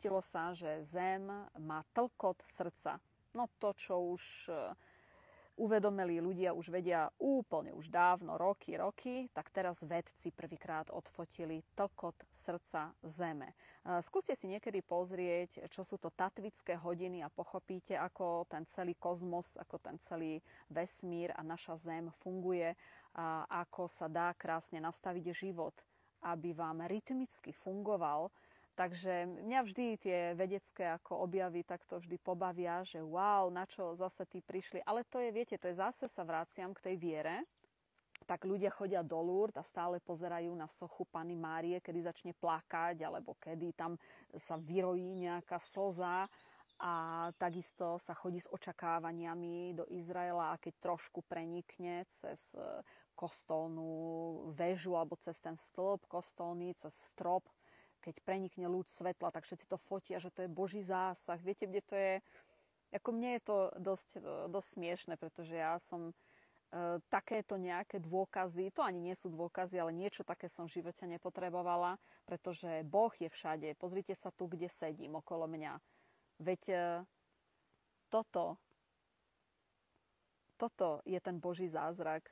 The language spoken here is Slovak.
zistilo sa, že Zem má tlkot srdca. No to, čo už uvedomili ľudia, už vedia úplne už dávno, roky, tak teraz vedci prvýkrát odfotili tlkot srdca Zeme. Skúste si niekedy pozrieť, čo sú to tatvické hodiny a pochopíte, ako ten celý kozmos, ako ten celý vesmír a naša Zem funguje a ako sa dá krásne nastaviť život, aby vám rytmicky fungoval. Takže mňa vždy tie vedecké ako objavy takto vždy pobavia, že wow, na čo zase tí prišli. Ale to je, viete, to je zase sa vraciam k tej viere. Tak ľudia chodia do Lourdes a stále pozerajú na sochu Panny Márie, kedy začne plakať, alebo kedy tam sa vyrojí nejaká slza. A takisto sa chodí s očakávaniami do Izraela a keď trošku prenikne cez kostolnú väžu alebo cez ten stĺp kostolný, cez strop, keď prenikne lúč svetla, tak všetci to fotia, že to je Boží zásah. Viete, kde to je? Ako mne je to dosť smiešne, pretože ja som takéto nejaké dôkazy, to ani nie sú dôkazy, ale niečo také som v živote nepotrebovala, pretože Boh je všade. Pozrite sa tu, kde sedím okolo mňa. Veď toto je ten Boží zázrak.